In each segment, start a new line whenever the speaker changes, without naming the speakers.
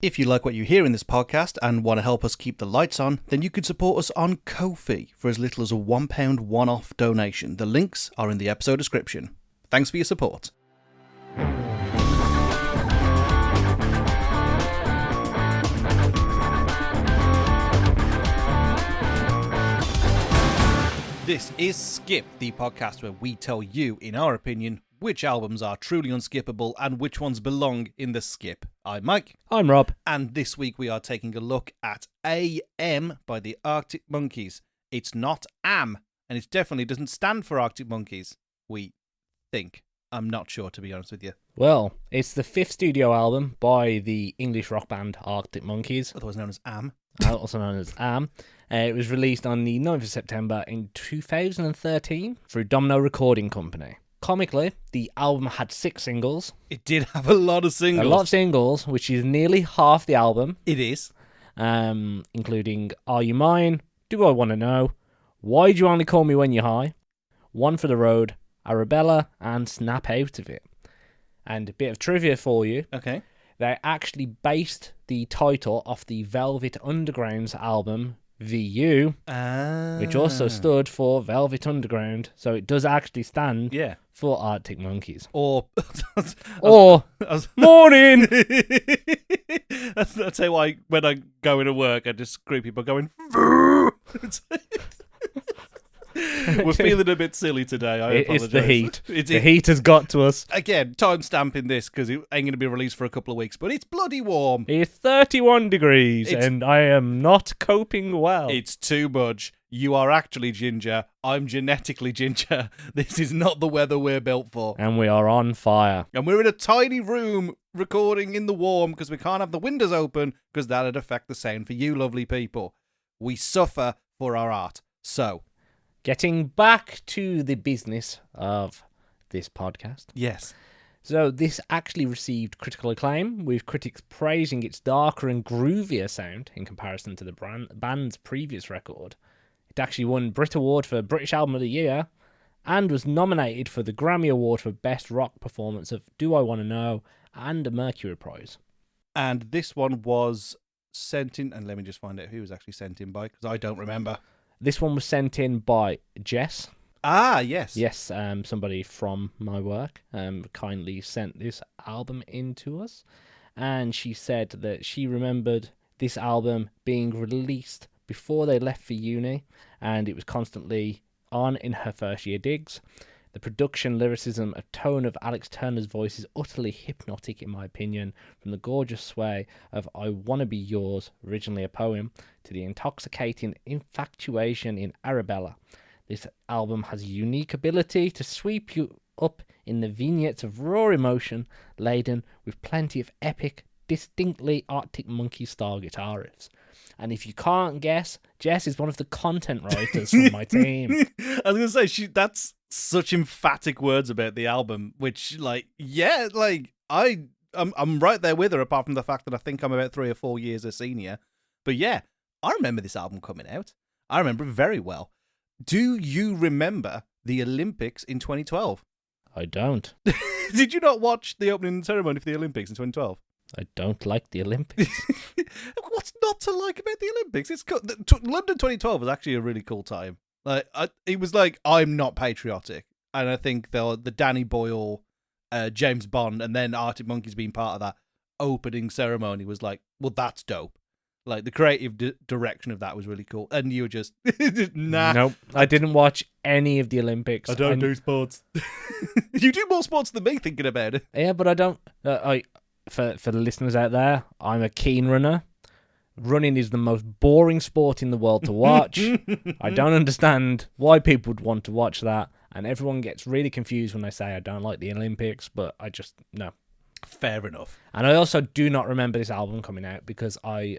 If you like what you hear in this podcast and want to help us keep the lights on, then you could support us on Ko-fi for as little as a £1 one-off donation. The links are in the episode description. Thanks for your support. This is Skip, the podcast where we tell you, in our opinion, which albums are truly unskippable and which ones belong in the skip. I'm Mike.
I'm Rob.
And this week we are taking a look at AM by the Arctic Monkeys. It's not AM, and it definitely doesn't stand for Arctic Monkeys, we think. I'm not sure, to be honest with you.
Well, it's the fifth studio album by the English rock band Arctic Monkeys.
Otherwise known as AM.
Also known as AM. It was released on the 9th of September in 2013 through Domino Recording Company. Comically, the album had 6 singles.
It did have a lot of singles.
A lot of singles, which is nearly half the album.
It is.
Including Are You Mine? Do I Want to Know? Why'd You Only Call Me When You're High? One for the Road, Arabella, and Snap Out of It. And a bit of trivia for you.
Okay.
They actually based the title off the Velvet Underground's album, VU, which also stood for Velvet Underground. So it does actually stand for Arctic Monkeys.
Or
Morning!
That's how when I go into work, I just screw people going, We're feeling a bit silly today. I apologise.
It's the heat. The heat has got to us.
Again, time stamping this because it ain't going to be released for a couple of weeks, but it's bloody warm.
It's 31 degrees and I am not coping well.
It's too much. You are actually ginger. I'm genetically ginger. This is not the weather we're built for.
And we are on fire.
And we're in a tiny room recording in the warm because we can't have the windows open because that'd affect the sound for you lovely people. We suffer for our art. So,
getting back to the business of this podcast.
Yes.
So this actually received critical acclaim, with critics praising its darker and groovier sound in comparison to the band's previous record. It actually won Brit Award for British Album of the Year and was nominated for the Grammy Award for Best Rock Performance of Do I Want to Know and a Mercury Prize.
And this one was sent in, and let me just find out who it was actually sent in by, because I don't remember.
This one was sent in by Jess.
Ah, yes.
Yes, somebody from my work kindly sent this album in to us. And she said that she remembered this album being released before they left for uni, and it was constantly on in her first year digs. The production, lyricism, a tone of Alex Turner's voice is utterly hypnotic, in my opinion, from the gorgeous sway of I Wanna Be Yours, originally a poem, to the intoxicating infatuation in Arabella. This album has a unique ability to sweep you up in the vignettes of raw emotion, laden with plenty of epic, distinctly Arctic Monkey-style guitar riffs. And if you can't guess, Jess is one of the content writers from my team.
I was going to say, that's such emphatic words about the album, which, I'm right there with her, apart from the fact that I think I'm about 3 or 4 years a senior. But yeah, I remember this album coming out. I remember it very well. Do you remember the Olympics in 2012?
I don't.
Did you not watch the opening ceremony for the Olympics in 2012?
I don't like the Olympics.
What's not to like about the Olympics? It's cool. London 2012 was actually a really cool time. It was like, I'm not patriotic, and I think the Danny Boyle, James Bond, and then Arctic Monkeys being part of that opening ceremony was like, well, that's dope. Like, the creative direction of that was really cool, and you were just nah.
Nope, I didn't watch any of the Olympics.
I don't do sports. You do more sports than me, thinking about it.
Yeah, but I don't. For the listeners out there, I'm a keen runner. Running is the most boring sport in the world to watch. I don't understand why people would want to watch that, and everyone gets really confused when I say I don't like the Olympics, but I just, no.
Fair enough.
And I also do not remember this album coming out because I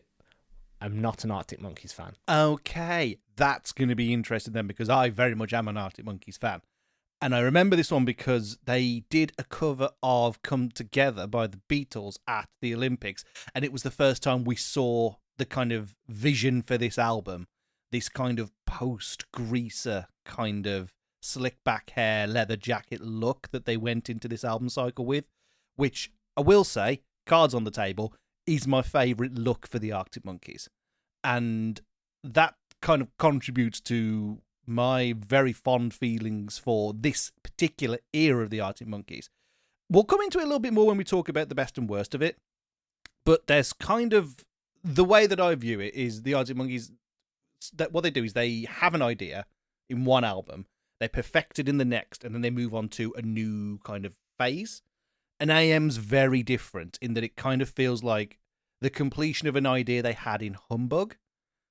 am not an Arctic Monkeys fan.
Okay, that's going to be interesting then, because I very much am an Arctic Monkeys fan. And I remember this one because they did a cover of Come Together by the Beatles at the Olympics. And it was the first time we saw the kind of vision for this album. This kind of post-Greaser kind of slick back hair, leather jacket look that they went into this album cycle with. Which, I will say, cards on the table, is my favourite look for the Arctic Monkeys. And that kind of contributes to my very fond feelings for this particular era of the Arctic Monkeys. We'll come into it a little bit more when we talk about the best and worst of it. But there's kind of, the way that I view it is the Arctic Monkeys, that what they do is they have an idea in one album, they perfect it in the next, and then they move on to a new kind of phase. And AM's very different in that it kind of feels like the completion of an idea they had in Humbug,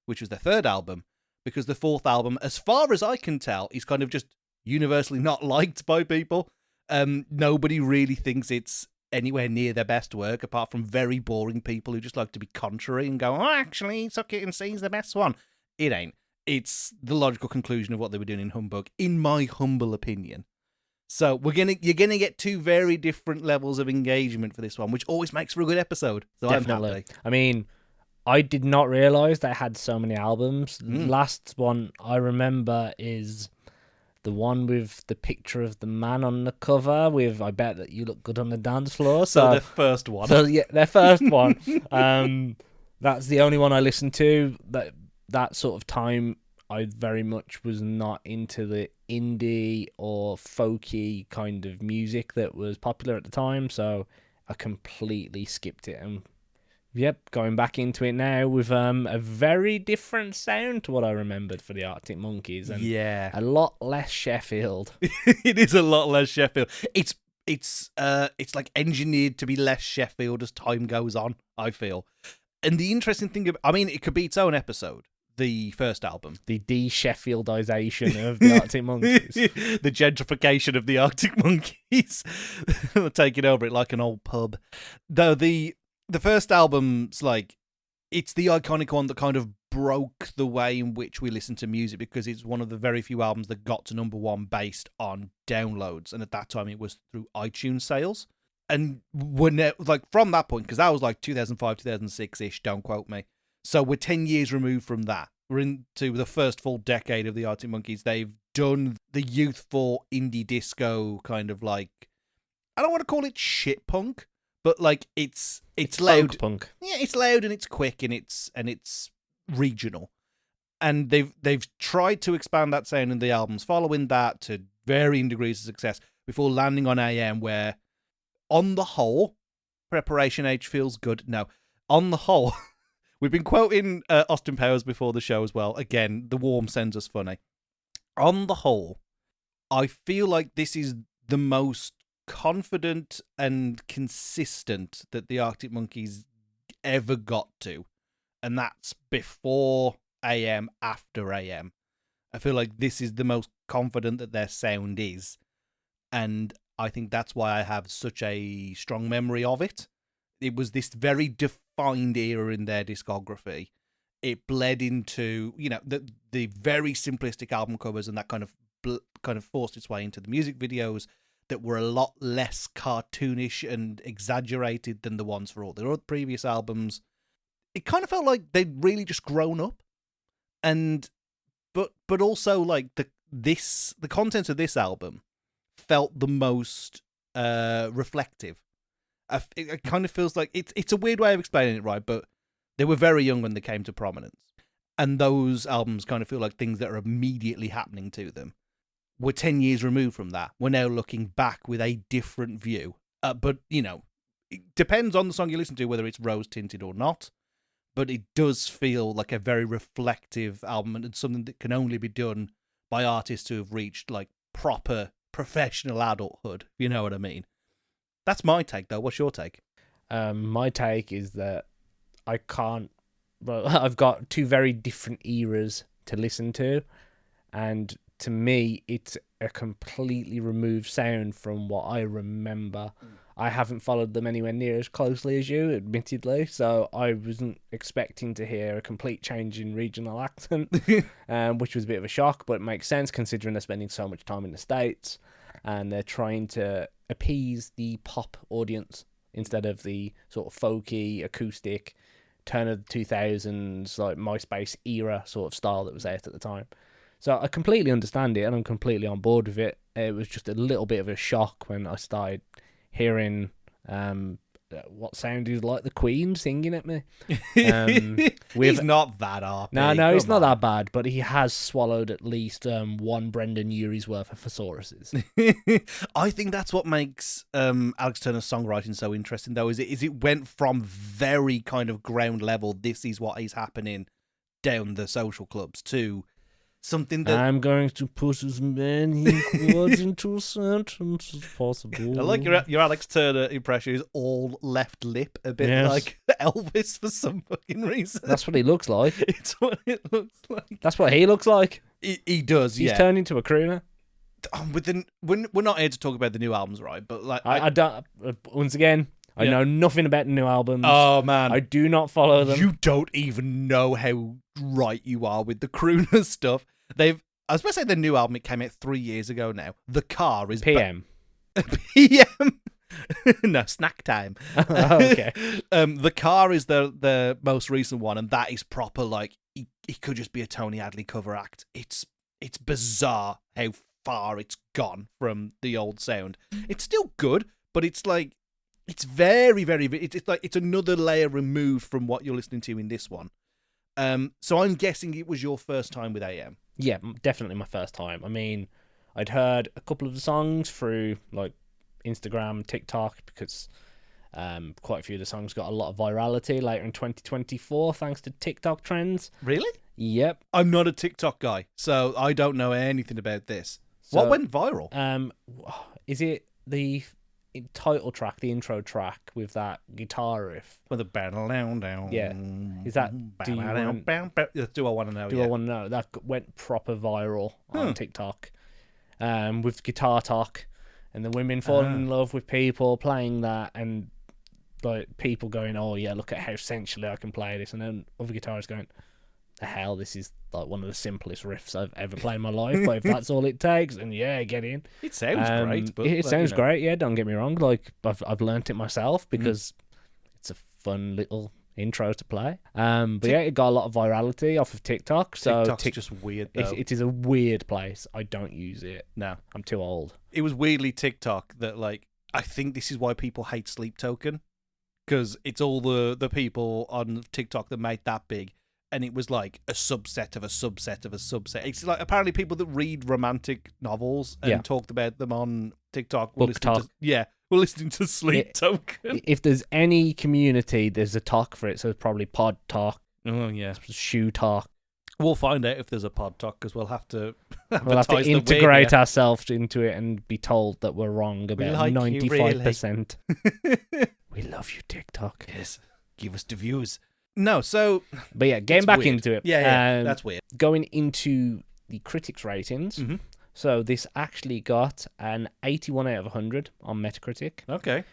which was their third album, because the fourth album, as far as I can tell, is kind of just universally not liked by people. Nobody really thinks it's anywhere near their best work, apart from very boring people who just like to be contrary and go, oh, actually, Suck It and See's the best one. It ain't. It's the logical conclusion of what they were doing in Humbug, in my humble opinion. So you're gonna get two very different levels of engagement for this one, which always makes for a good episode. So
Definitely.
I'm happy.
I mean, I did not realise they had so many albums. The last one I remember is the one with the picture of the man on the cover with "I bet that you look good on the dance floor."
So the first one.
So yeah, their first one. That's the only one I listened to. That sort of time, I very much was not into the indie or folky kind of music that was popular at the time, so I completely skipped it. And yep, going back into it now with a very different sound to what I remembered for the Arctic Monkeys, and a lot less Sheffield.
It is a lot less Sheffield. It's like engineered to be less Sheffield as time goes on, I feel. And the interesting thing, it could be its own episode. The first album,
the de-Sheffieldization of the Arctic Monkeys,
the gentrification of the Arctic Monkeys, taking over it like an old pub. Though the first album's like, it's the iconic one that kind of broke the way in which we listen to music, because it's one of the very few albums that got to number one based on downloads, and at that time it was through iTunes sales. And when from that point, because that was like 2005, 2006 ish. Don't quote me. So we're 10 years removed from that. We're into the first full decade of the Arctic Monkeys. They've done the youthful indie disco kind of like, I don't want to call it shit punk, but like it's loud.
Folk punk.
Yeah, it's loud and it's quick and it's regional. And they've tried to expand that sound in the albums following that to varying degrees of success before landing on AM, where on the whole, Preparation H feels good. No, on the whole, we've been quoting Austin Powers before the show as well. Again, the warm sends us funny. On the whole, I feel like this is the most confident and consistent that the Arctic Monkeys ever got to. And that's before AM, after AM. I feel like this is the most confident that their sound is. And I think that's why I have such a strong memory of it. It was this very defined era in their discography. It bled into, the very simplistic album covers, and that kind of forced its way into the music videos that were a lot less cartoonish and exaggerated than the ones for all their other previous albums. It kind of felt like they'd really just grown up, but also like the content of this album felt the most reflective. It kind of feels like it's a weird way of explaining it, right? But they were very young when they came to prominence, and those albums kind of feel like things that are immediately happening to them. We're 10 years removed from that. We're now looking back with a different view. But it depends on the song you listen to, whether it's rose tinted or not. But it does feel like a very reflective album, and something that can only be done by artists who have reached like proper professional adulthood. If you know what I mean. That's my take, though. What's your take?
My take is that I can't. Well, I've got two very different eras to listen to, and to me, it's a completely removed sound from what I remember. I haven't followed them anywhere near as closely as you, admittedly, so I wasn't expecting to hear a complete change in regional accent, which was a bit of a shock, but it makes sense considering they're spending so much time in the States, and they're trying to appease the pop audience instead of the sort of folky, acoustic, turn of the 2000s, like MySpace era sort of style that was out at the time. So I completely understand it, and I'm completely on board with it. It was just a little bit of a shock when I started hearing what sounded like the Queen singing at me.
He's not that RP.
No, he's not that bad, but he has swallowed at least one Brendan Urie's worth of thesauruses.
I think that's what makes Alex Turner's songwriting so interesting, though, is it went from very kind of ground level, this is what is happening down the social clubs, to something that...
I'm going to put as many words into a sentence as possible.
I like your Alex Turner impression is all left lip, a bit like Elvis for some fucking reason.
That's what he looks like.
It's what it looks like.
That's what he looks like.
He does,
He's turned into a crooner.
We're not here to talk about the new albums, right? But like,
I don't. Once again, I know nothing about the new albums.
Oh man,
I do not follow them.
You don't even know how right you are with the crooner stuff. I was about to say the new album. It came out 3 years ago now. The Car is
PM.
PM. No, snack time.
Okay.
The Car is the most recent one, and that is proper. Like, it could just be a Tony Hadley cover act. It's bizarre how far it's gone from the old sound. It's still good, but it's like, it's very, very, it's like it's another layer removed from what you're listening to in this one. So I'm guessing it was your first time with AM.
Yeah, definitely my first time. I mean, I'd heard a couple of the songs through like Instagram, TikTok, because quite a few of the songs got a lot of virality later in 2024 thanks to TikTok trends.
Really?
Yep.
I'm not a TikTok guy, so I don't know anything about this. What went viral?
Is it the title track, the intro track with that guitar riff?
With a battle down.
Yeah. Is that Do I Want
to Know?
I Want to Know? That went proper viral on TikTok. With guitar talk and the women falling in love with people playing that, and like people going, "Oh yeah, look at how sensually I can play this," and then other guitarists going, "The hell, this is like one of the simplest riffs I've ever played in my life, but if that's all it takes, and yeah, get in."
It sounds great. But
it sounds great, yeah, don't get me wrong. Like, I've learnt it myself because it's a fun little intro to play. But yeah, it got a lot of virality off of TikTok. So
TikTok's just weird, though.
It is a weird place. I don't use it.
No.
I'm too old.
It was weirdly TikTok that, like, I think this is why people hate Sleep Token, because it's all the people on TikTok that made that big. And it was like a subset of a subset of a subset. It's like apparently people that read romantic novels and talked about them on TikTok were listening to Sleep Token.
If there's any community, there's a talk for it. So it's probably Pod Talk.
Oh yeah,
Shoe Talk.
We'll find out if there's a Pod Talk, because we'll have to
integrate ourselves into it and be told that we're wrong about 95%. We love you, TikTok.
Yes, give us the views. No, so...
But yeah, getting back into it.
Yeah, that's weird.
Going into the critics' ratings. Mm-hmm. So this actually got an 81 out of 100 on Metacritic.
Okay.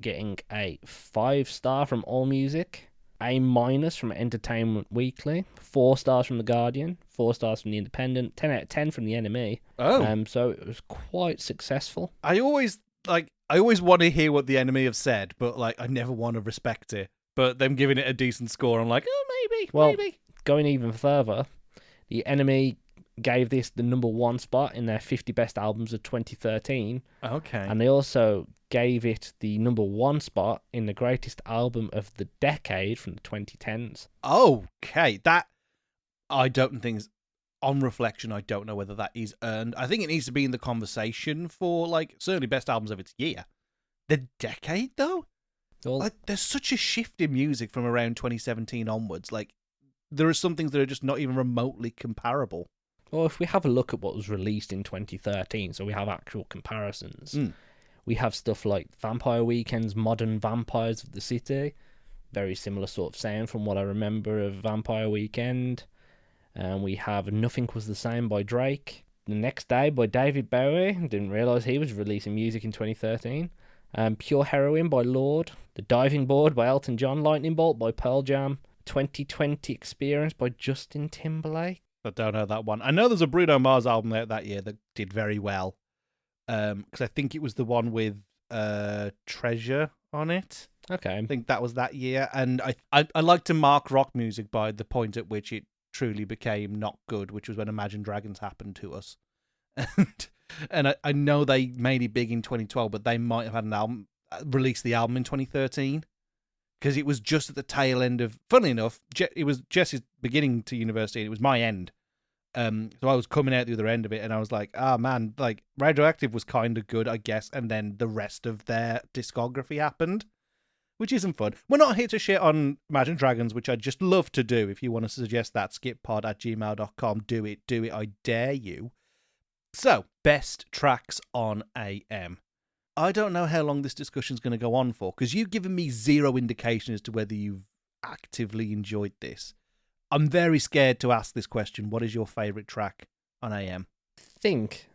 Getting a 5-star from AllMusic, A- from Entertainment Weekly, 4 stars from The Guardian, 4 stars from The Independent, 10 out of 10 from the NME.
Oh.
So it was quite successful.
I always want to hear what the NME have said, but like I never want to respect it. But them giving it a decent score, I'm like, maybe.
Going even further, the NME gave this the number 1 spot in their 50 best albums of 2013.
Okay.
And they also gave it the number 1 spot in the greatest album of the decade from the 2010s.
Okay. That, I don't think, on reflection, I don't know whether that is earned. I think it needs to be in the conversation for, like, certainly best albums of its year. The decade, though? Like, there's such a shift in music from around 2017 onwards. Like, there are some things that are just not even remotely comparable.
Well, if we have a look at what was released in 2013, so we have actual comparisons, we have stuff like Vampire Weekend's Modern Vampires of the City, very similar sort of sound from what I remember of Vampire Weekend. And we have Nothing Was the Same by Drake, The Next Day by David Bowie, didn't realise he was releasing music in 2013. Pure Heroin by Lorde, The Diving Board by Elton John, Lightning Bolt by Pearl Jam, 2020 Experience by Justin Timberlake.
I don't know that one. I know there's a Bruno Mars album out that year that did very well, because I think it was the one with Treasure on it.
Okay.
I think that was that year, and I like to mark rock music by the point at which it truly became not good, which was when Imagine Dragons happened to us. And I know they made it big in 2012, but they might have had an album released the album in 2013 because it was just at the tail end of. Funnily enough, it was Jesse's beginning to university. And it was my end. So I was coming out the other end of it, and I was like, "Ah, man, like Radioactive was kind of good, I guess." And then the rest of their discography happened, which isn't fun. We're not here to shit on Imagine Dragons, which I'd just love to do. If you want to suggest that, skippod@gmail.com. Do it, I dare you. So, best tracks on AM. I don't know how long this discussion's going to go on for, because you've given me zero indication as to whether you've actively enjoyed this. I'm very scared to ask this question. What is your favourite track on AM?
I think,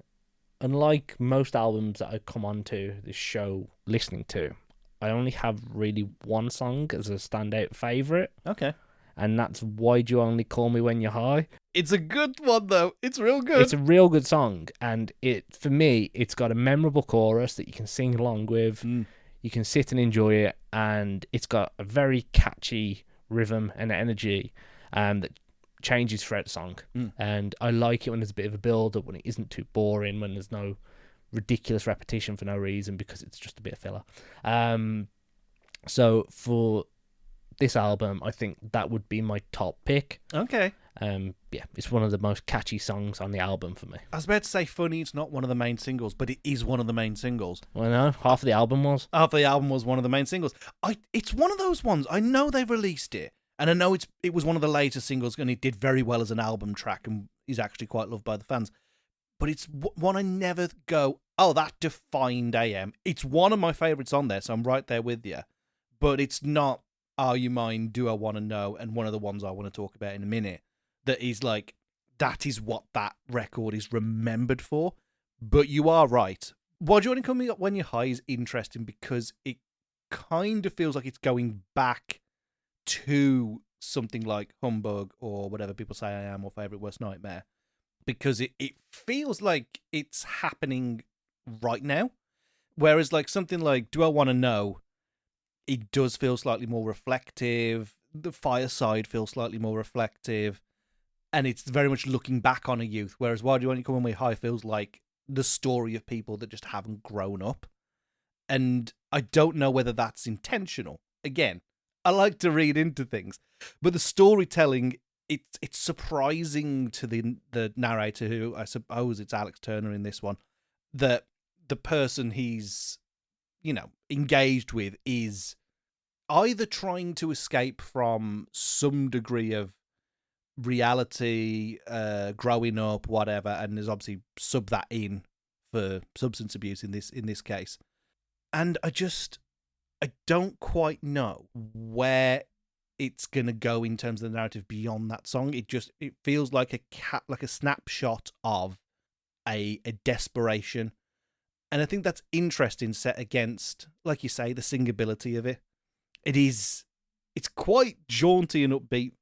unlike most albums that I come onto this show listening to, I only have really one song as a standout favourite.
Okay.
And that's Why'd You Only Call Me When You're High.
It's a good one, though. It's real good.
It's a real good song. And for me, it's got a memorable chorus that you can sing along with. You can sit and enjoy it. And it's got a very catchy rhythm and energy that changes throughout the song. And I like it when there's a bit of a build-up, when it isn't too boring, when there's no ridiculous repetition for no reason, because it's just a bit of filler. So for this album, I think that would be my top pick.
Okay.
Yeah, it's one of the most catchy songs on the album for me.
I was about to say Funny, it's not one of the main singles, but it is one of the main singles.
Well, no, half of the album was.
Half of the album was one of the main singles. It's one of those ones, I know they released it, and I know it was one of the later singles, and it did very well as an album track, and is actually quite loved by the fans. But it's one I never go, oh, that defined AM. It's one of my favourites on there, so I'm right there with you. But it's not Are You Mine, Do I Want to Know, and one of the ones I want to talk about in a minute, that is like, that is what that record is remembered for. But you are right. Why Do You Want to Come Me Up When You're High is interesting because it kind of feels like it's going back to something like Humbug or whatever people say I am, or Favourite Worst Nightmare, because it feels like it's happening right now. Whereas like something like Do I Want to Know, it does feel slightly more reflective. The Fireside feels slightly more reflective. And it's very much looking back on a youth. Whereas Why Do You Want to Come Away High feels like the story of people that just haven't grown up. And I don't know whether that's intentional. Again, I like to read into things. But the storytelling, it's surprising to the narrator, who I suppose it's Alex Turner in this one, that the person he's, engaged with is either trying to escape from some degree of reality, growing up, whatever, and there's obviously sub that in for substance abuse in this case. And I don't quite know where it's gonna go in terms of the narrative beyond that song. It feels like a snapshot of a desperation. And I think that's interesting set against, like you say, the singability of it. It's quite jaunty and upbeat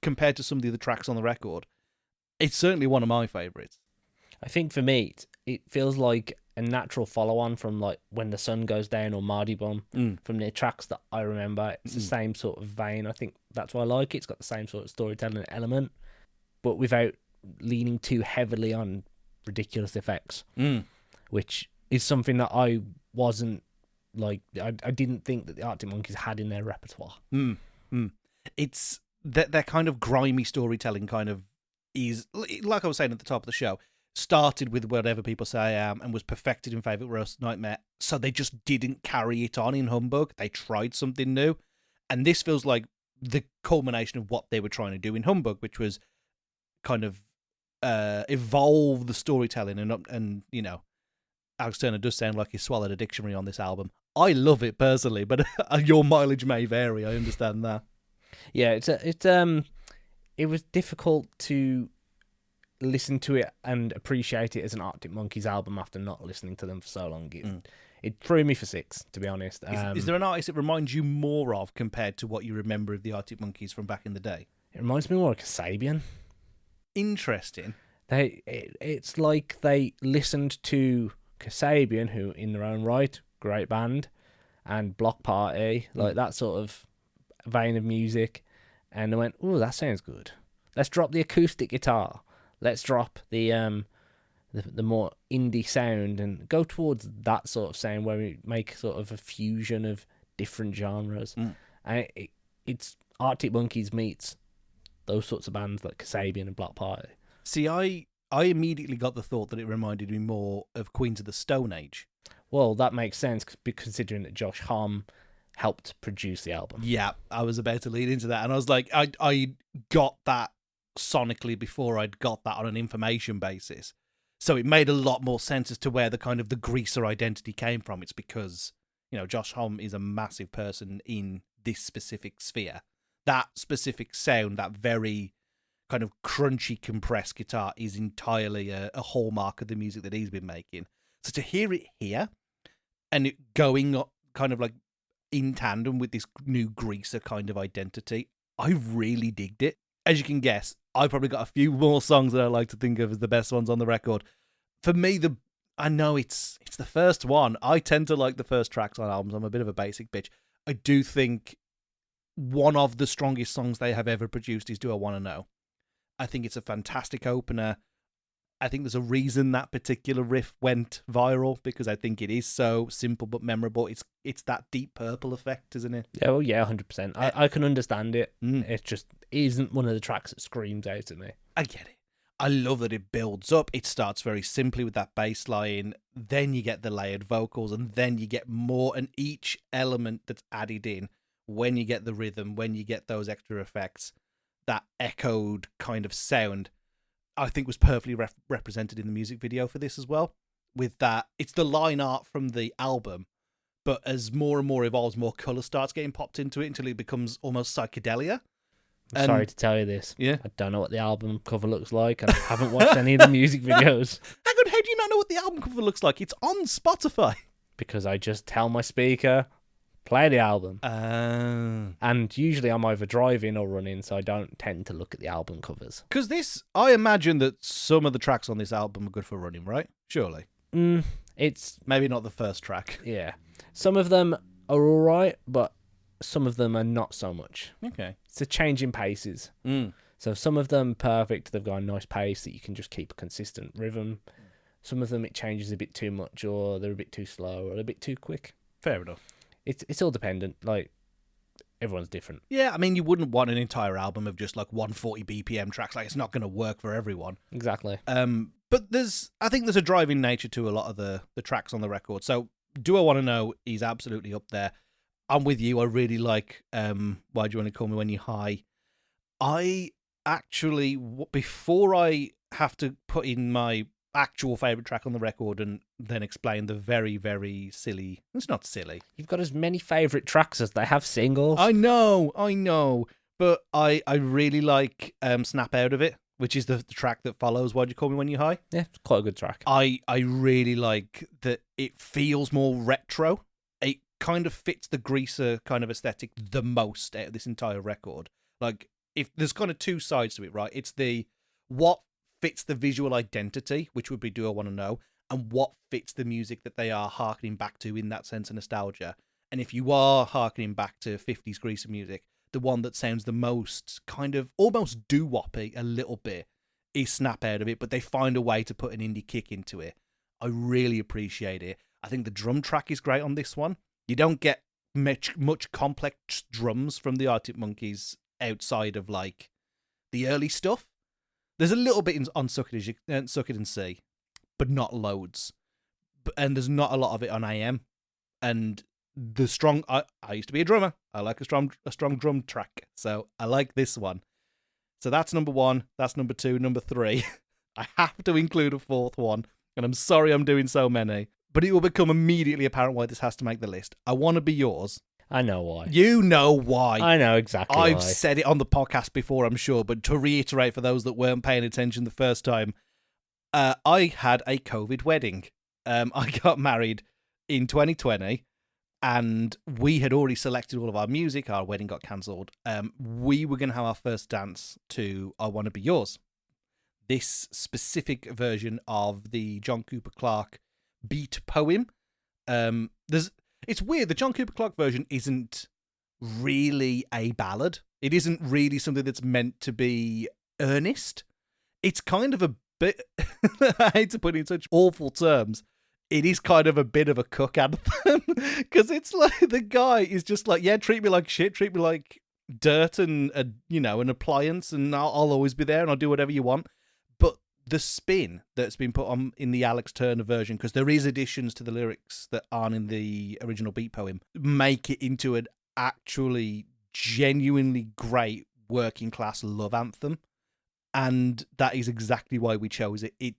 compared to some of the other tracks on the record. It's certainly one of my favourites.
I think for me, it feels like a natural follow-on from like When the Sun Goes Down or Mardy Bum, from the tracks that I remember. It's the same sort of vein. I think that's why I like it. It's got the same sort of storytelling element, but without leaning too heavily on ridiculous effects, which is something that I wasn't like. I didn't think that the Arctic Monkeys had in their repertoire.
It's that their kind of grimy storytelling kind of is, like I was saying at the top of the show, started with Whatever People Say I Am and was perfected in Favourite Worst Nightmare. So they just didn't carry it on in Humbug. They tried something new. And this feels like the culmination of what they were trying to do in Humbug, which was kind of evolve the storytelling. And Alex Turner does sound like he swallowed a dictionary on this album. I love it personally, but your mileage may vary. I understand that.
Yeah, it was difficult to listen to it and appreciate it as an Arctic Monkeys album after not listening to them for so long. It threw me for six, to be honest.
Is there an artist that reminds you more of compared to what you remember of the Arctic Monkeys from back in the day?
It reminds me more of Kasabian.
Interesting.
It's like they listened to Kasabian, who in their own right, great band, and Block Party, like that sort of vein of music, and they went, "Oh, that sounds good. Let's drop the acoustic guitar. Let's drop the the more indie sound and go towards that sort of sound where we make sort of a fusion of different genres. And it's Arctic Monkeys meets those sorts of bands like Kasabian and Block Party.
See, I immediately got the thought that it reminded me more of Queens of the Stone Age.
Well, that makes sense considering that Josh Homme helped produce the album.
Yeah, I was about to lead into that, and I was like, I got that sonically before I'd got that on an information basis. So it made a lot more sense as to where the kind of the greaser identity came from. It's because, Josh Homme is a massive person in this specific sphere. That specific sound, that very kind of crunchy compressed guitar is entirely a hallmark of the music that he's been making. So to hear it here and it going up kind of like in tandem with this new greaser kind of identity, I really digged it. As you can guess, I've probably got a few more songs that I like to think of as the best ones on the record. For me, I know it's the first one. I tend to like the first tracks on albums. I'm a bit of a basic bitch. I do think one of the strongest songs they have ever produced is Do I Wanna Know. I think it's a fantastic opener. I think there's a reason that particular riff went viral, because I think it is so simple but memorable. It's that Deep Purple effect, isn't it?
Yeah, well, yeah, 100%. I can understand it. It just isn't one of the tracks that screams out at me.
I get it. I love that it builds up. It starts very simply with that bass line. Then you get the layered vocals, and then you get more. And each element that's added in, when you get the rhythm, when you get those extra effects, that echoed kind of sound, I think was perfectly represented in the music video for this as well. With that, it's the line art from the album, but as more and more evolves, more colour starts getting popped into it until it becomes almost psychedelia.
I'm sorry to tell you this.
Yeah.
I don't know what the album cover looks like, and I haven't watched any of the music videos.
Hang on, how do you not know what the album cover looks like? It's on Spotify.
Because I just tell my speaker, play the album.
And
usually I'm either driving or running, so I don't tend to look at the album covers.
Because I imagine that some of the tracks on this album are good for running, right? Surely.
It's
maybe not the first track.
Yeah. Some of them are all right, but some of them are not so much.
Okay.
It's a change in paces. So some of them perfect. They've got a nice pace that you can just keep a consistent rhythm. Some of them it changes a bit too much, or they're a bit too slow, or a bit too quick.
Fair enough.
It's all dependent. Like, everyone's different.
Yeah, I mean, you wouldn't want an entire album of just like 140 BPM tracks. Like, it's not going to work for everyone.
Exactly.
But I think there's a driving nature to a lot of the tracks on the record. So, Do I Want to Know is absolutely up there. I'm with you. I really like Why Do You Want to Call Me When You're High. I actually, before I have to put in my actual favourite track on the record and then explain the very, very silly... It's not silly.
You've got as many favourite tracks as they have singles.
I know. But I really like Snap Out of It, which is the track that follows Why'd You Call Me When You're High?
Yeah, it's quite a good track.
I really like that it feels more retro. It kind of fits the greaser kind of aesthetic the most out of this entire record. Like, if there's kind of two sides to it, right? It's what fits the visual identity, which would be Do I Want to Know, and what fits the music that they are harkening back to in that sense of nostalgia. And if you are harkening back to 50s greaser music, the one that sounds the most kind of almost doo-woppy a little bit is Snap Out of It, but they find a way to put an indie kick into it. I really appreciate it. I think the drum track is great on this one. You don't get much complex drums from the Arctic Monkeys outside of like the early stuff. There's a little bit on Suck It and See, but not loads. And there's not a lot of it on AM. And the strong... I used to be a drummer. I like a strong drum track. So I like this one. So that's number one. That's number two. Number three. I have to include a fourth one. And I'm sorry I'm doing so many. But it will become immediately apparent why this has to make the list. I Want to Be Yours. I know why. You know why.
I know exactly why.
I've said it on the podcast before, I'm sure, but to reiterate for those that weren't paying attention the first time, I had a COVID wedding. I got married in 2020, and we had already selected all of our music. Our wedding got cancelled. We were going to have our first dance to I Want to Be Yours. This specific version of the John Cooper Clarke beat poem. It's weird. The John Cooper Clarke version isn't really a ballad. It isn't really something that's meant to be earnest. It's kind of a But I hate to put it in such awful terms. It is kind of a bit of a cook anthem because it's like the guy is just like, yeah, treat me like shit, treat me like dirt and an appliance, and I'll always be there and I'll do whatever you want. But the spin that's been put on in the Alex Turner version, because there is additions to the lyrics that aren't in the original beat poem, make it into an actually genuinely great working class love anthem. And that is exactly why we chose it. It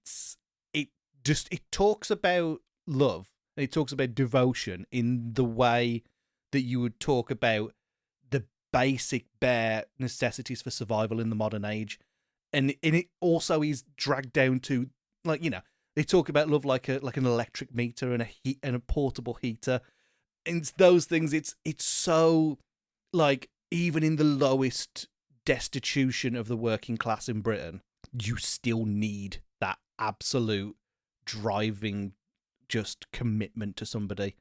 talks about love. It talks about devotion in the way that you would talk about the basic bare necessities for survival in the modern age. And it also is dragged down to, like, they talk about love like an electric meter and a portable heater. And it's those things. It's so, like, even in the lowest destitution of the working class in Britain, you still need that absolute driving just commitment to somebody.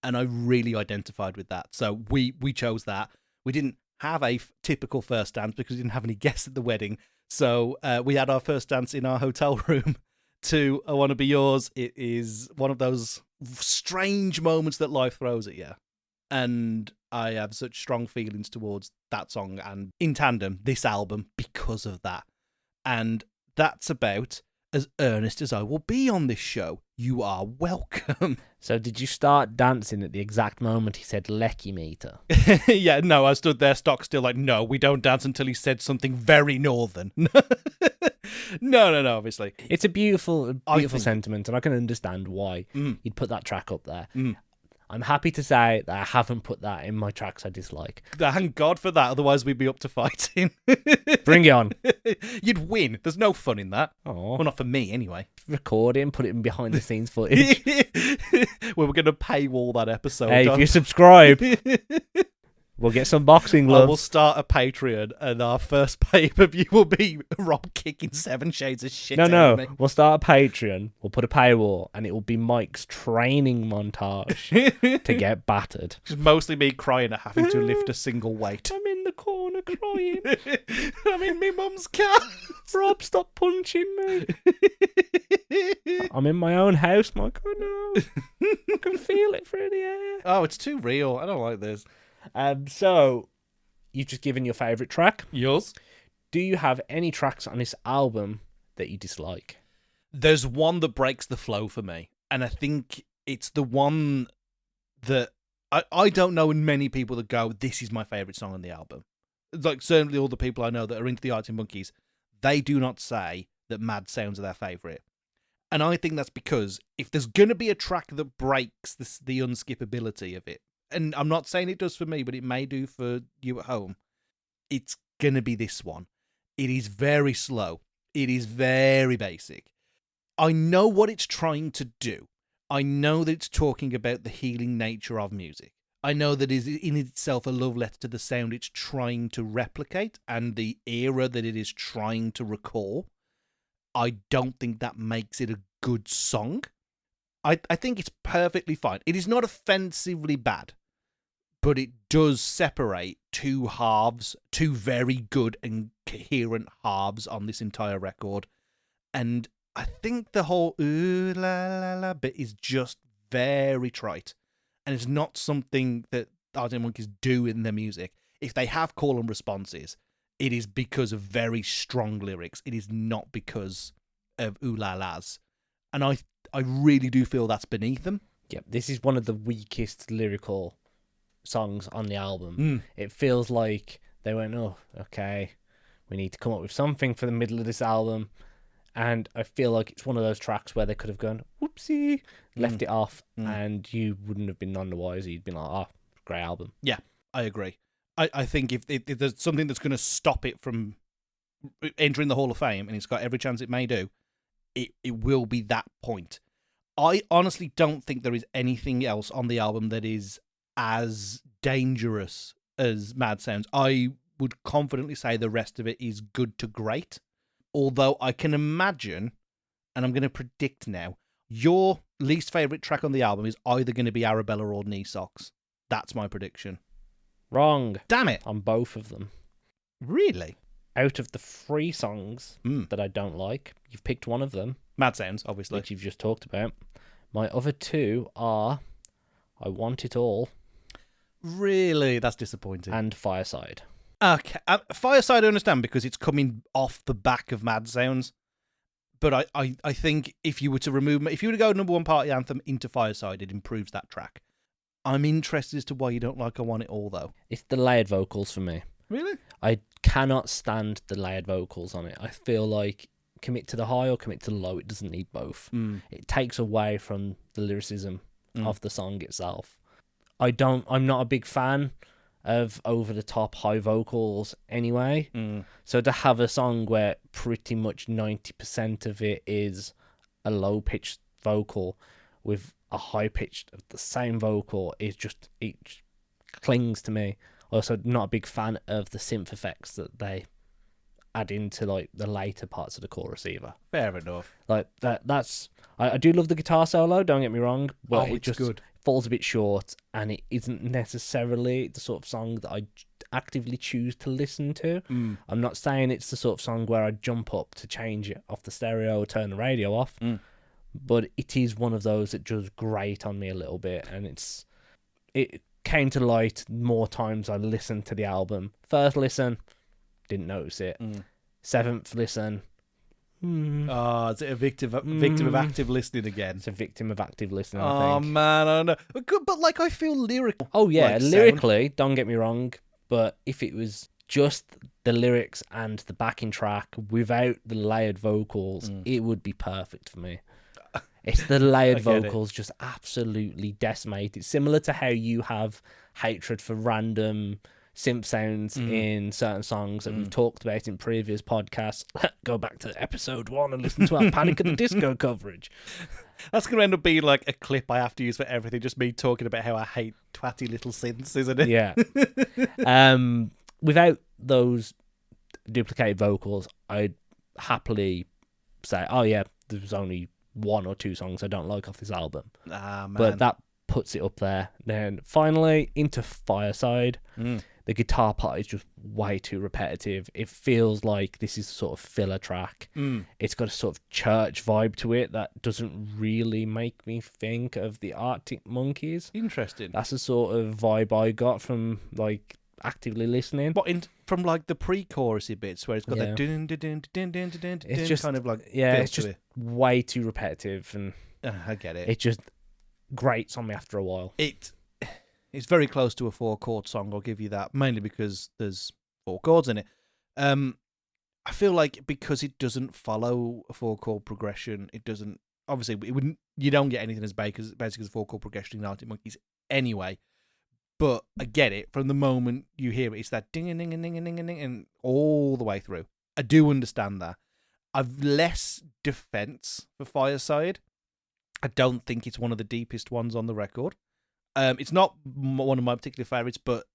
And I really identified with that. So we chose that. We didn't have a typical first dance because we didn't have any guests at the wedding. So we had our first dance in our hotel room to I Wanna Be Yours. It is one of those strange moments that life throws at you. And I have such strong feelings towards that song and, in tandem, this album because of that. And that's about as earnest as I will be on this show. You are welcome.
So did you start dancing at the exact moment he said lecky meter?
Yeah, no, I stood there stock still like, no, we don't dance until he said something very northern. No, obviously.
It's a beautiful sentiment, and I can understand why you'd put that track up there. I'm happy to say that I haven't put that in my tracks I dislike.
Thank God for that, otherwise we'd be up to fighting.
Bring it on.
You'd win. There's no fun in that.
Oh,
well, not for me, anyway.
Record it and put it in behind the scenes footage.
We're going to paywall that episode.
Hey, if you subscribe, we'll get some boxing gloves.
We'll start a Patreon, and our first pay-per-view will be Rob kicking 7 shades of shit out of me.
We'll start a Patreon, we'll put a paywall, and it will be Mike's training montage to get battered.
It's mostly me crying at having to lift a single weight.
I'm in the corner crying.
I'm in my mum's car.
Rob, stop punching me. I'm in my own house, Mike. Oh no. I can feel it through the air.
Oh, it's too real. I don't like this.
So, you've just given your favourite track.
Yours?
Do you have any tracks on this album that you dislike?
There's one that breaks the flow for me, and I think it's the one that I don't know many people that go, this is my favourite song on the album. It's like, certainly all the people I know that are into the Arctic Monkeys, they do not say that Mad Sounds are their favourite. And I think that's because if there's going to be a track that breaks the unskippability of it, and I'm not saying it does for me, but it may do for you at home, it's going to be this one. It is very slow. It is very basic. I know what it's trying to do. I know that it's talking about the healing nature of music. I know that it is in itself a love letter to the sound it's trying to replicate and the era that it is trying to recall. I don't think that makes it a good song. I think it's perfectly fine. It is not offensively bad, but it does separate two halves, two very good and coherent halves on this entire record. And I think the whole ooh la la la bit is just very trite. And it's not something that Arctic Monkeys do in their music. If they have call and responses, it is because of very strong lyrics. It is not because of ooh la las. And I really do feel that's beneath them.
Yeah, this is one of the weakest lyrical songs on the album. It feels like they went, oh, okay, we need to come up with something for the middle of this album. And I feel like it's one of those tracks where they could have gone, whoopsie, left it off, and you wouldn't have been none the wiser. You'd been like, oh, great album.
Yeah, I agree. I think if there's something that's going to stop it from entering the Hall of Fame, and it's got every chance it may do, it will be that point. I honestly don't think there is anything else on the album that is as dangerous as Mad Sounds. I would confidently say the rest of it is good to great. Although I can imagine, and I'm going to predict now, your least favourite track on the album is either going to be Arabella or Knee Socks. That's my prediction.
Wrong.
Damn it.
On both of them.
Really?
out of the 3 songs that I don't like, you've picked one of them.
Mad Sounds, obviously.
Which you've just talked about. My other 2 are I Want It All.
Really? That's disappointing.
And Fireside.
Okay. Fireside I understand because it's coming off the back of Mad Sounds. But I think if you were to go number 1 party anthem into Fireside, it improves that track. I'm interested as to why you don't like I Want It All, though.
It's the layered vocals for me.
Really?
I cannot stand the layered vocals on it. I feel like commit to the high or commit to the low. It doesn't need both. It takes away from the lyricism of the song itself. I'm not a big fan of over-the-top high vocals anyway. So to have a song where pretty much 90% of it is a low-pitched vocal with a high-pitched of the same vocal, it clings to me. Also, not a big fan of the synth effects that they add into like the later parts of the chorus either.
Fair enough.
Like that's I do love the guitar solo, don't get me wrong, but it just
good.
falls a bit short, and it isn't necessarily the sort of song that I actively choose to listen to. I'm not saying it's the sort of song where I jump up to change it off the stereo or turn the radio off, but it is one of those that does grate on me a little bit, and it came to light more times I listened to the album. First listen, didn't notice it. 7th listen,
is it a victim of active listening again?
It's a victim of active listening,
Oh
I think.
man, I don't know. But like, I feel lyrical.
Oh yeah,
like
lyrically, don't get me wrong, but if it was just the lyrics and the backing track without the layered vocals, it would be perfect for me. It's the layered vocals just absolutely decimate. It's similar to how you have hatred for random synth sounds in certain songs that we've talked about in previous podcasts. Go back to episode 1 and listen to our Panic at the Disco coverage.
That's going to end up being like a clip I have to use for everything, just me talking about how I hate twatty little synths, isn't it?
Yeah. Without those duplicated vocals, I'd happily say, oh yeah, there's only 1 or 2 songs I don't like off this album.
Man.
But that puts it up there. Then finally into Fireside. The guitar part is just way too repetitive. It feels like this is a sort of filler track. It's got a sort of church vibe to it that doesn't really make me think of the Arctic Monkeys.
Interesting.
That's the sort of vibe I got from like actively listening.
From like the pre-chorusy bits where it's got that dun dun dun dun dun dun dun,
it's just
kind of like
it's just way too repetitive, and
I get it.
It just grates on me after a while.
It's very close to a 4-chord song, I'll give you that, mainly because there's 4 chords in it. I feel like because it doesn't follow a 4-chord progression, it doesn't, obviously you don't get anything as basic as a 4-chord progression in Arctic Monkeys anyway. But I get it. From the moment you hear it, it's that ding-a-ding-a-ding-a-ding-a-ding and all the way through. I do understand that. I've less defense for Fireside. I don't think it's one of the deepest ones on the record. It's not one of my particular favourites, but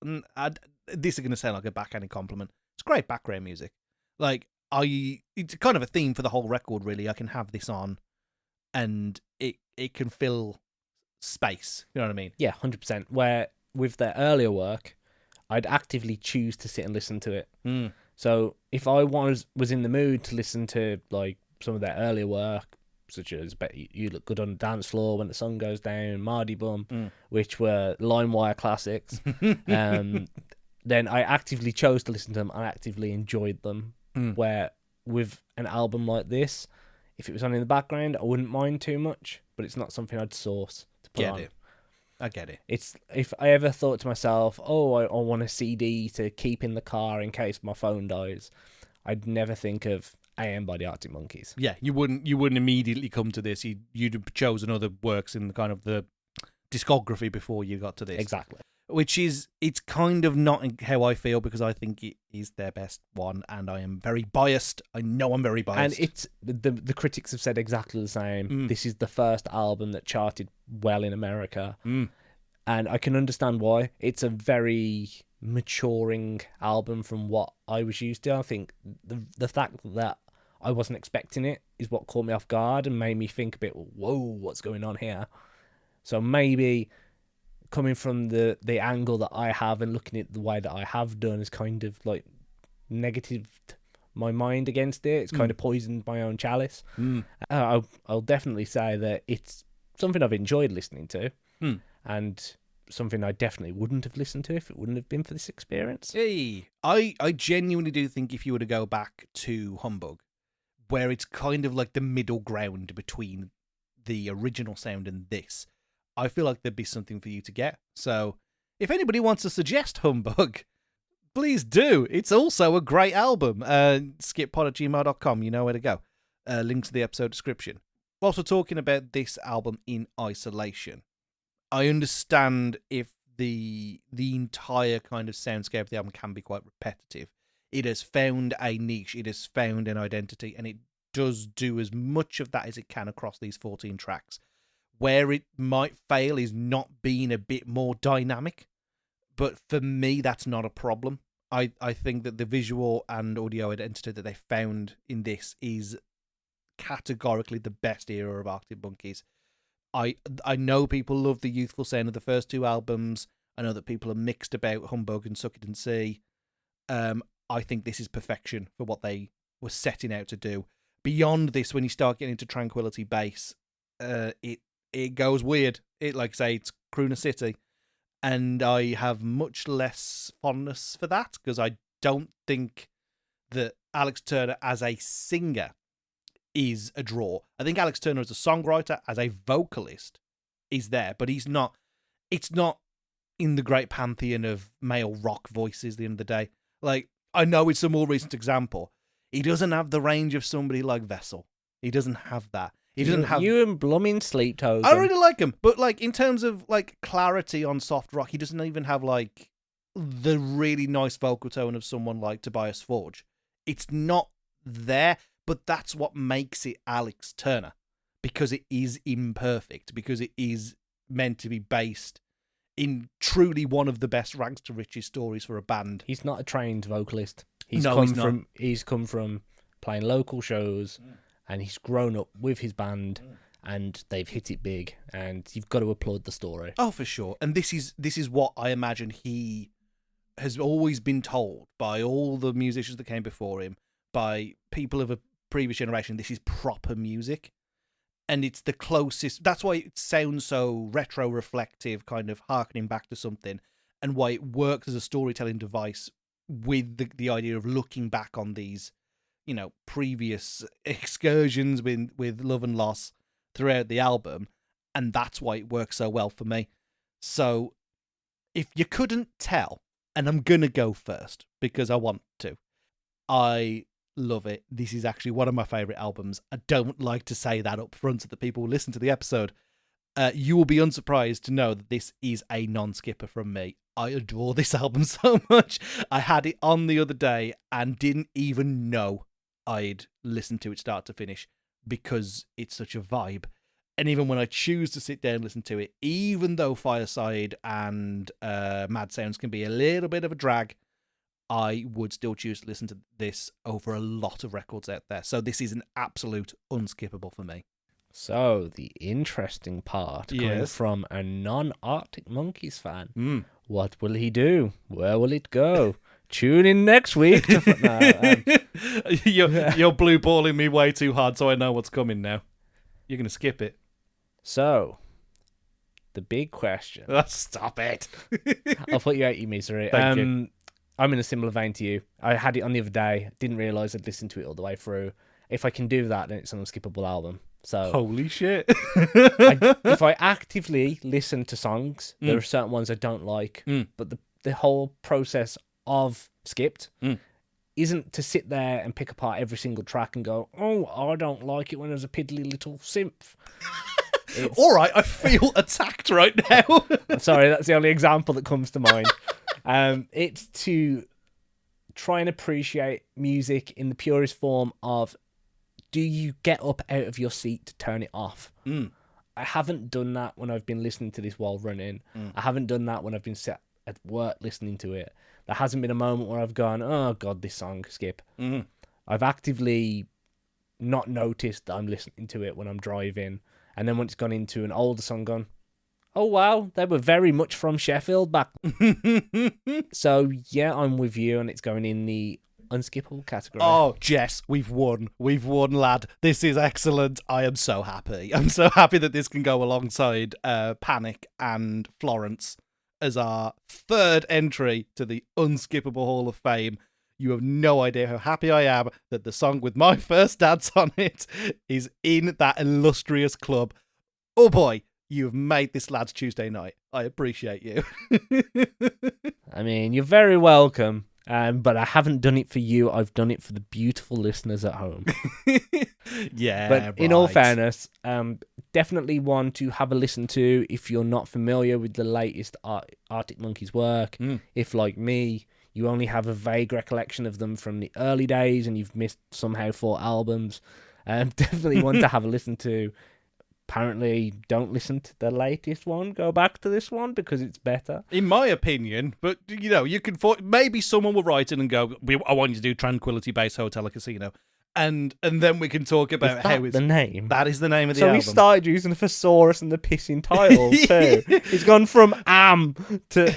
this is going to sound like a backhanded compliment. It's great background music. Like, it's kind of a theme for the whole record, really. I can have this on, and it can fill space. You know what I mean?
Yeah, 100%. Where with their earlier work, I'd actively choose to sit and listen to it. So if I was in the mood to listen to like some of their earlier work, such as Bet You Look Good on the Dance Floor, When the Sun Goes Down, Mardy Bum, which were LimeWire classics, then I actively chose to listen to them. I actively enjoyed them. Where with an album like this, if it was on in the background, I wouldn't mind too much, but it's not something I'd source to put on.
I get it.
It's if I ever thought to myself, oh, I want a CD to keep in the car in case my phone dies, I'd never think of AM by the Arctic Monkeys.
Yeah, you wouldn't immediately come to this. You'd have chosen other works in the kind of the discography before you got to this.
Exactly.
Which is, it's kind of not how I feel, because I think it is their best one, and I am very biased. I know I'm very biased.
And it's the critics have said exactly the same. This is the first album that charted well in America. And I can understand why. It's a very maturing album from what I was used to. I think the fact that I wasn't expecting it is what caught me off guard and made me think a bit, whoa, what's going on here? So maybe coming from the angle that I have and looking at the way that I have done is kind of like negatived my mind against it. It's kind of poisoned my own chalice. I'll definitely say that it's something I've enjoyed listening to, and something I definitely wouldn't have listened to if it wouldn't have been for this experience.
Hey, I genuinely do think if you were to go back to Humbug, where it's kind of like the middle ground between the original sound and this, I feel like there'd be something for you to get. So if anybody wants to suggest Humbug, please do. It's also a great album. skippod@gmail.com, you know where to go. Link to the episode description. Whilst we're talking about this album in isolation, I understand if the entire kind of soundscape of the album can be quite repetitive. It has found a niche, it has found an identity, and it does do as much of that as it can across these 14 tracks. Where it might fail is not being a bit more dynamic, but for me, that's not a problem. I think that the visual and audio identity that they found in this is categorically the best era of Arctic Monkeys. I know people love the youthful sound of the first two albums. I know that people are mixed about Humbug and Suck It and See. I think this is perfection for what they were setting out to do. Beyond this, when you start getting into Tranquility Base, it goes weird. It, like I say, it's Crooner City. And I have much less fondness for that, because I don't think that Alex Turner as a singer is a draw. I think Alex Turner as a songwriter, as a vocalist, is there, but he's not. It's not in the great pantheon of male rock voices at the end of the day. Like, I know it's a more recent example. He doesn't have the range of somebody like Vessel. He doesn't have that. He doesn't have
you and blooming Sleep Token.
I really like him, but like in terms of like clarity on soft rock, he doesn't even have like the really nice vocal tone of someone like Tobias Forge. It's not there, but that's what makes it Alex Turner, because it is imperfect, because it is meant to be based in truly one of the best rags to riches stories for a band.
He's not a trained vocalist. He's come from playing local shows. And he's grown up with his band, and they've hit it big. And you've got to applaud the story.
Oh, for sure. And this is what I imagine he has always been told by all the musicians that came before him, by people of a previous generation. This is proper music, and it's the closest. That's why it sounds so retro-reflective, kind of harkening back to something, and why it works as a storytelling device with the idea of looking back on these, you know, previous excursions with love and loss throughout the album, and that's why it works so well for me. So if you couldn't tell, and I'm gonna go first because I want to, I love it. This is actually one of my favorite albums. I don't like to say that up front so that people will listen to the episode. You will be unsurprised to know that this is a non-skipper from me. I adore this album so much. I had it on the other day and didn't even know I'd listen to it start to finish, because it's such a vibe. And even when I choose to sit down and listen to it, even though Fireside and Mad Sounds can be a little bit of a drag, I would still choose to listen to this over a lot of records out there. So this is an absolute unskippable for me.
So the interesting part, coming from a non-Arctic Monkeys fan, what will he do? Where will it go? Tune in next week.
You're blue balling me way too hard, so I know what's coming now. You're going to skip it.
So, the big question.
Stop it.
I'll put you out your misery.
Thank you.
I'm in a similar vein to you. I had it on the other day. Didn't realise I'd listened to it all the way through. If I can do that, then it's an unskippable album. So
holy shit.
If I actively listen to songs, there are certain ones I don't like, but the whole process of Skipped isn't to sit there and pick apart every single track and go, oh, I don't like it when there's a piddly little synth.
All right, I feel attacked right now.
Sorry, that's the only example that comes to mind. It's to try and appreciate music in the purest form of, do you get up out of your seat to turn it off? I haven't done that when I've been listening to this while running. I haven't done that when I've been sat at work listening to it. There hasn't been a moment where I've gone, oh God, this song, skip. I've actively not noticed that I'm listening to it when I'm driving. And then when it's gone into an older song, gone, oh wow, they were very much from Sheffield back. So yeah, I'm with you, and it's going in the unskippable category.
Oh, Jess, we've won. We've won, lad. This is excellent. I am so happy. I'm so happy that this can go alongside Panic and Florence as our third entry to the Unskippable Hall of Fame. You have no idea how happy I am that the song with my first dance on it is in that illustrious club. Oh boy, you have made this lad's Tuesday night. I appreciate you.
I mean, you're very welcome. But I haven't done it for you. I've done it for the beautiful listeners at home.
Yeah,
but in all fairness, definitely one to have a listen to if you're not familiar with the latest Arctic Monkeys work. If, like me, you only have a vague recollection of them from the early days and you've missed somehow 4 albums, definitely one to have a listen to. Apparently, don't listen to the latest one. Go back to this one because it's better.
In my opinion, but you know, you can maybe someone will write in and go, "I want you to do Tranquility Base Hotel and Casino," and then we can talk about how it's
the name.
That is the name of the
album.
album.
So we started using the thesaurus and the pissing title too. It's gone from to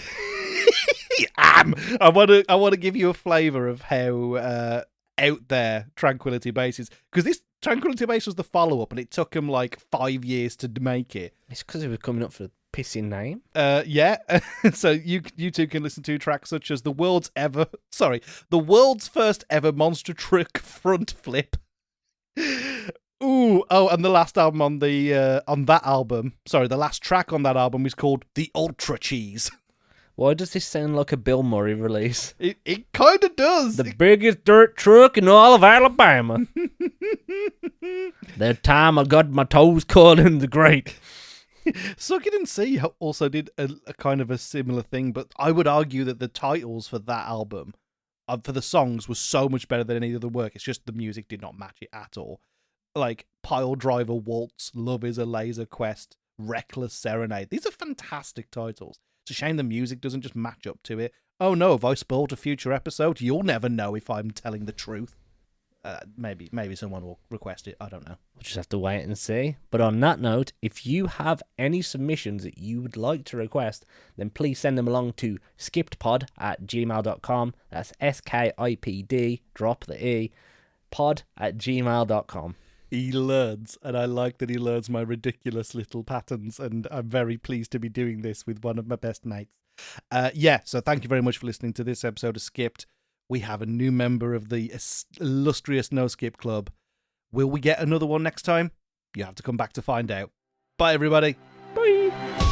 am. I want to give you a flavour of how out there Tranquility Base is, because this Tranquility Base was the follow-up and it took him like 5 years to make it.
It's because he was coming up for a pissing name.
Yeah. So you two can listen to tracks such as the world's first ever monster truck front flip. Ooh, oh, and the last album on the the last track on that album is called The Ultra Cheese.
Why does this sound like a Bill Murray release?
It kind of does.
The biggest dirt truck in all of Alabama. That time I got my toes caught in the grate.
Suck It and See also did a kind of a similar thing, but I would argue that the titles for that album, for the songs, was so much better than any other work. It's just the music did not match it at all. Like Pile Driver Waltz, Love Is a Laser Quest, Reckless Serenade. These are fantastic titles. It's a shame the music doesn't just match up to it. Oh no, have I spoiled a future episode? You'll never know if I'm telling the truth. Maybe someone will request it. I don't know.
We'll just have to wait and see. But on that note, if you have any submissions that you would like to request, then please send them along to skippedpod@gmail.com. That's SKIPD, drop the E, pod@gmail.com.
He learns, and I like that he learns my ridiculous little patterns, and I'm very pleased to be doing this with one of my best mates. So thank you very much for listening to this episode of Skipped. We have a new member of the illustrious No Skip Club. Will we get another one next time? You have to come back to find out. Bye, everybody.
Bye.